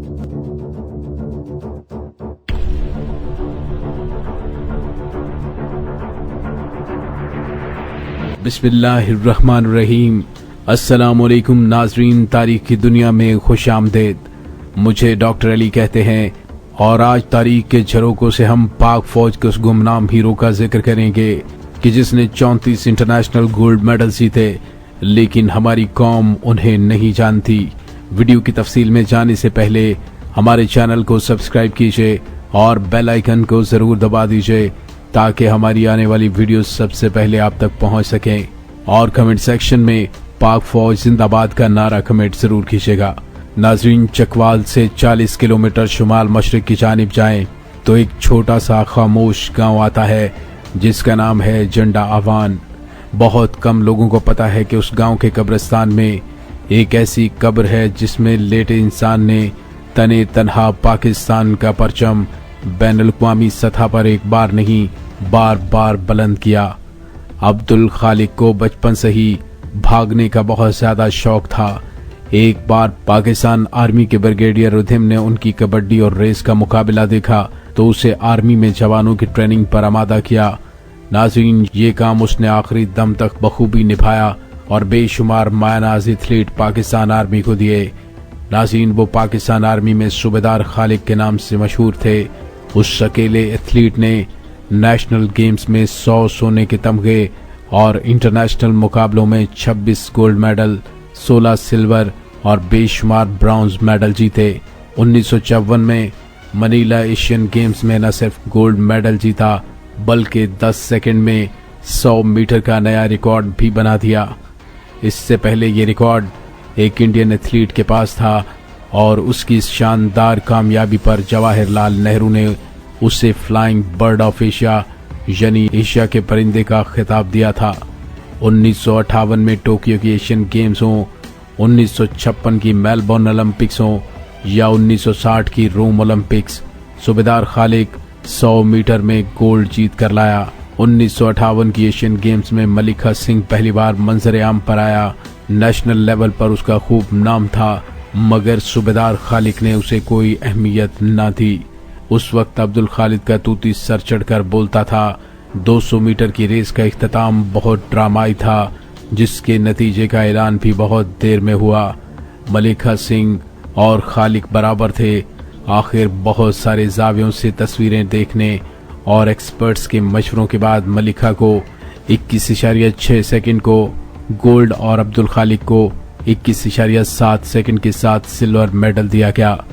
बिस्मिल्लाहिर्रहमानिर्रहीम। अस्सलाम वालेकुम नाजरीन, तारीख की दुनिया में खुश आमदेद। मुझे डॉक्टर अली कहते हैं और आज तारीख के झरोकों से हम पाक फौज के उस गुमनाम हीरो का जिक्र करेंगे कि जिसने 34 इंटरनेशनल गोल्ड मेडल जीते, लेकिन हमारी कौम उन्हें नहीं जानती। वीडियो की तफसील में जाने से पहले हमारे चैनल को सब्सक्राइब कीजिए और बेल आइकन को जरूर दबा दीजिए ताकि हमारी आने वाली वीडियो सबसे पहले आप तक पहुंच सकें। और कमेंट सेक्शन में पाक फौज जिंदाबाद का नारा कमेंट जरूर कीजिएगा। नाजरीन, चकवाल से 40 किलोमीटर शुमाल मशरिक की जानिब जाएं तो एक छोटा सा खामोश गांव आता है जिसका नाम है जंडा आवान। बहुत कम लोगों को पता है कि उस गांव के कब्रिस्तान में एक ऐसी कब्र है जिसमें लेटे इंसान ने तने तनहा पाकिस्तान का परचम बैनुल अक़वामी सतह पर एक बार नहीं बार बार बुलंद किया। अब्दुल खालिक को बचपन से ही भागने का बहुत ज्यादा शौक था। एक बार पाकिस्तान आर्मी के ब्रिगेडियर रुधिम ने उनकी कबड्डी और रेस का मुकाबला देखा तो उसे आर्मी में जवानों की ट्रेनिंग पर आमादा किया। नाज़रीन, ये काम उसने आखिरी दम तक बखूबी निभाया और बेशुमार मायनाज एथलीट पाकिस्तान आर्मी को दिए। नाज़रीन, वो पाकिस्तान आर्मी में सूबेदार खालिक के नाम से मशहूर थे। उस अकेले एथलीट ने नेशनल गेम्स में 100 सोने के तमगे और इंटरनेशनल मुकाबलों में 26 गोल्ड मेडल, 16 सिल्वर और बेशुमार ब्रॉन्ज मेडल जीते। 1954 में मनीला एशियन गेम्स में न सिर्फ गोल्ड मेडल जीता बल्कि 10 सेकंड में 100 मीटर का नया रिकॉर्ड भी बना दिया। इससे पहले ये रिकॉर्ड एक इंडियन एथलीट के पास था और उसकी शानदार कामयाबी पर जवाहरलाल नेहरू ने उसे फ्लाइंग बर्ड ऑफ एशिया यानी एशिया के परिंदे का खिताब दिया था। 1958 में टोक्यो की एशियन गेम्स हों, 1956 की मेलबोर्न ओलंपिक्स हों या 1960 की रोम ओलंपिक्स, सूबेदार खालिक 100 मीटर में गोल्ड जीत कर लाया। 1958 की एशियन गेम्स में मलिका सिंह पहली बार मंजर आम पर आया। नेशनल लेवल पर उसका खूब नाम था मगर सूबेदार खालिक ने उसे कोई अहमियत न दी। उस वक्त अब्दुल खालिद का तूती सर चढ़कर बोलता था। 200 मीटर की रेस का इख्तिताम बहुत ड्रामाई था जिसके नतीजे का ऐलान भी बहुत देर में हुआ। मलिका सिंह और खालिक बराबर थे। आखिर बहुत सारे जावियों से तस्वीरें देखने और एक्सपर्ट्स के मशवरों के बाद मलिका को 21.6 सेकंड को गोल्ड और अब्दुल खालिक को 21.7 सेकंड के साथ सिल्वर मेडल दिया गया।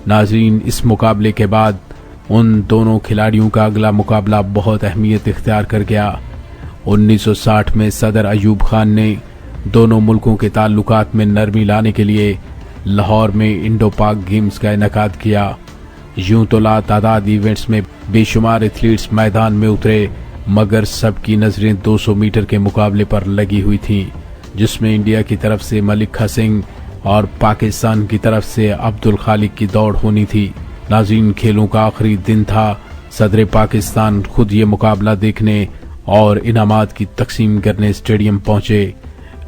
नाजरीन, इस मुकाबले के बाद उन दोनों खिलाड़ियों का अगला मुकाबला बहुत अहमियत इख्तियार कर गया। 1960 में सदर अयूब खान ने दोनों मुल्कों के ताल्लुकात में नरमी लाने के लिए लाहौर में इंडो पाक गेम्स का इनेकाद किया। यूं तो लातादाद इवेंट्स में बेशुमार एथलीट्स मैदान में उतरे मगर सबकी नजरें 200 मीटर के मुकाबले पर लगी हुई थीं जिसमें इंडिया की तरफ से मलिका सिंह और पाकिस्तान की तरफ से अब्दुल खालिक की दौड़ होनी थी। नाज़रीन, खेलों का आखिरी दिन था। सदर पाकिस्तान खुद ये मुकाबला देखने और इनामात की तकसीम करने स्टेडियम पहुंचे।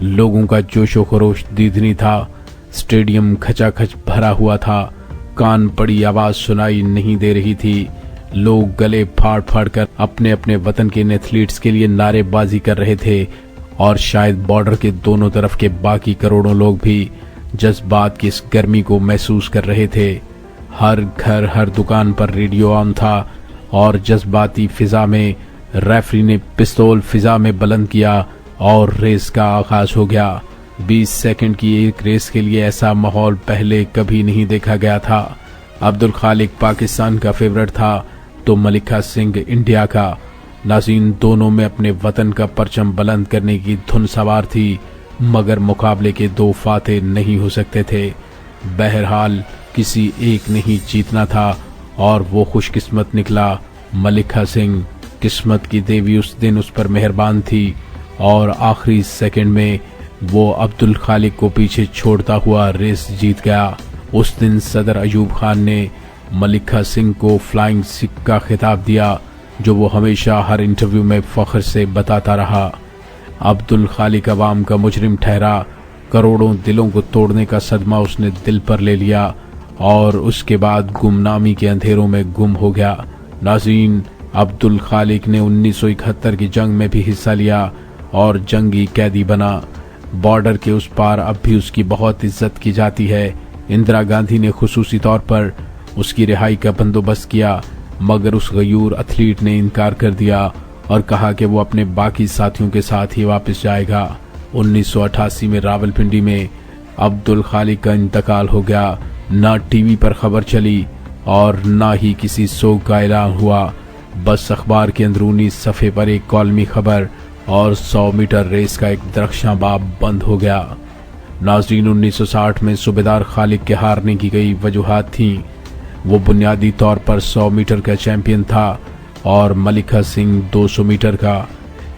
लोगों का जोशो खरोश दीदनी था। स्टेडियम खचाखच भरा हुआ था। कान पड़ी आवाज सुनाई नहीं दे रही थी। लोग गले फाड़ फाड़ कर अपने अपने वतन के एथलीट्स के लिए नारेबाजी कर रहे थे और शायद बॉर्डर के दोनों तरफ के बाकी करोड़ों लोग भी जज्बात की इस गर्मी को महसूस कर रहे थे। हर घर हर दुकान पर रेडियो ऑन था और जज्बाती फिजा में रेफरी ने पिस्तौल फिजा में बुलंद किया और रेस का आगाज हो गया। 20 सेकंड की एक रेस के लिए ऐसा माहौल पहले कभी नहीं देखा गया था। अब्दुल खालिक पाकिस्तान का फेवरेट था तो मलिका सिंह इंडिया का। नाज़रीन, दोनों में अपने वतन का परचम बुलंद करने की धुन सवार थी मगर मुकाबले के दो फाते नहीं हो सकते थे। बहरहाल किसी एक ने ही जीतना था और वो खुशकिस्मत निकला। मलिका सिंह किस्मत की देवी उस दिन उस पर मेहरबान थी और आखिरी सेकंड में वो अब्दुल खालिक को पीछे छोड़ता हुआ रेस जीत गया। उस दिन सदर अयूब खान ने मलिका सिंह को फ्लाइंग सिख का खिताब दिया जो वो हमेशा हर इंटरव्यू में फख्र से बताता रहा। अब्दुल खालिक अवाम का मुजरिम ठहरा। करोड़ों दिलों को तोड़ने का सदमा उसने दिल पर ले लिया اور اس کے بعد گمنامی کے اندھیروں میں گم ہو گیا۔ ناظرین، عبدالخالق نے 1971 کی جنگ میں بھی حصہ لیا اور جنگی قیدی بنا۔ بارڈر کے اس پار اب بھی اس کی بہت عزت کی جاتی ہے۔ اندرا گاندھی نے خصوصی طور پر اس کی رہائی کا بندوبست کیا، مگر اس غیور ایتھلیٹ نے انکار کر دیا اور کہا کہ وہ اپنے باقی ساتھیوں کے ساتھ ہی واپس جائے گا۔ 1988 میں راولپنڈی میں عبدالخالق کا انتقال ہو گیا۔ نہ ٹی وی پر خبر چلی اور نہ ہی کسی سوگ کا اعلان ہوا، بس اخبار کے اندرونی صفحے پر ایک کالمی خبر اور 100 میٹر ریس کا ایک درخشاں باب بند ہو گیا۔ ناظرین، 1960 میں صوبیدار خالق کے ہارنے کی کئی وجوہات تھیں۔ وہ بنیادی طور پر 100 میٹر کا چیمپئن تھا اور ملکہ سنگھ 200 میٹر کا۔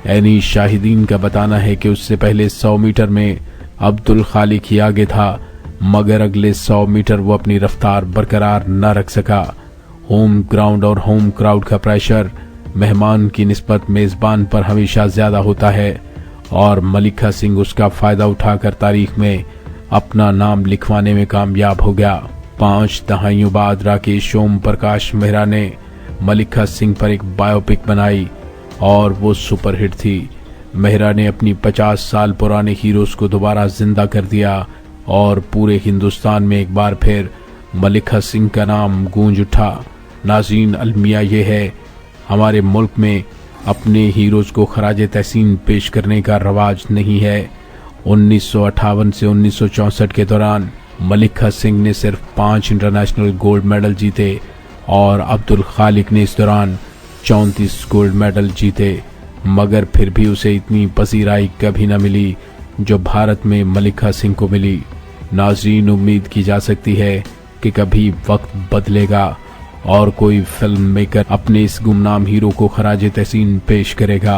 عینی شاہدین کا بتانا ہے کہ اس سے پہلے 100 میٹر میں عبدالخالق ہی آگے تھا، مگر اگلے 100 میٹر وہ اپنی رفتار برقرار نہ رکھ سکا۔ ہوم گراؤنڈ اور ہوم کراؤڈ کا پریشر مہمان کی نسبت میزبان پر ہمیشہ زیادہ ہوتا ہے، اور ملکہ سنگھ اس کا فائدہ اٹھا کر تاریخ میں اپنا نام لکھوانے میں کامیاب ہو گیا۔ 5 دہائیوں بعد راکیش اوم پرکاش مہرا نے ملکہ سنگھ پر ایک بایوپک بنائی اور وہ سپر ہٹ تھی۔ مہرا نے اپنی 50 سال پرانے ہیروز کو دوبارہ زندہ کر دیا اور پورے ہندوستان میں ایک بار پھر ملکہ سنگھ کا نام گونج اٹھا۔ ناظرین، المیہ یہ ہے، ہمارے ملک میں اپنے ہیروز کو خراج تحسین پیش کرنے کا رواج نہیں ہے۔ 1958 سے 1964 کے دوران ملکہ سنگھ نے صرف 5 انٹرنیشنل گولڈ میڈل جیتے اور عبدالخالق نے اس دوران 34 گولڈ میڈل جیتے، مگر پھر بھی اسے اتنی پذیرائی کبھی نہ ملی جو بھارت میں ملکہ سنگھ کو ملی۔ ناظرین، امید کی جا سکتی ہے کہ کبھی وقت بدلے گا اور کوئی فلم میکر اپنے اس گمنام ہیرو کو خراج تحسین پیش کرے گا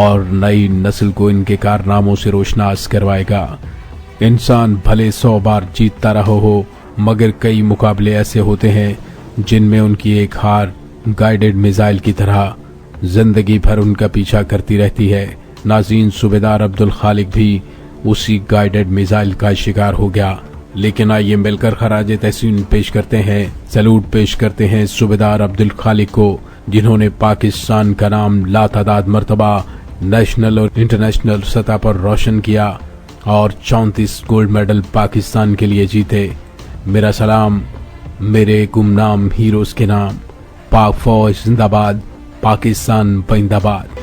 اور نئی نسل کو ان کے کارناموں سے روشناس کروائے گا۔ انسان بھلے 100 بار جیتتا رہا ہو، مگر کئی مقابلے ایسے ہوتے ہیں جن میں ان کی ایک ہار گائیڈڈ میزائل کی طرح زندگی بھر ان کا پیچھا کرتی رہتی ہے۔ ناظرین، صوبیدار عبدالخالق بھی اسی گائیڈڈ میزائل کا شکار ہو گیا، لیکن آئیے مل کر خراج تحسین پیش کرتے ہیں، سیلوٹ پیش کرتے ہیں صوبیدار عبدالخالق کو، جنہوں نے پاکستان کا نام لاتعداد مرتبہ نیشنل اور انٹرنیشنل سطح پر روشن کیا اور 34 گولڈ میڈل پاکستان کے لیے جیتے۔ میرا سلام میرے گمنام ہیروز کے نام۔ پاک فوج زندہ باد، پاکستان زندہ باد۔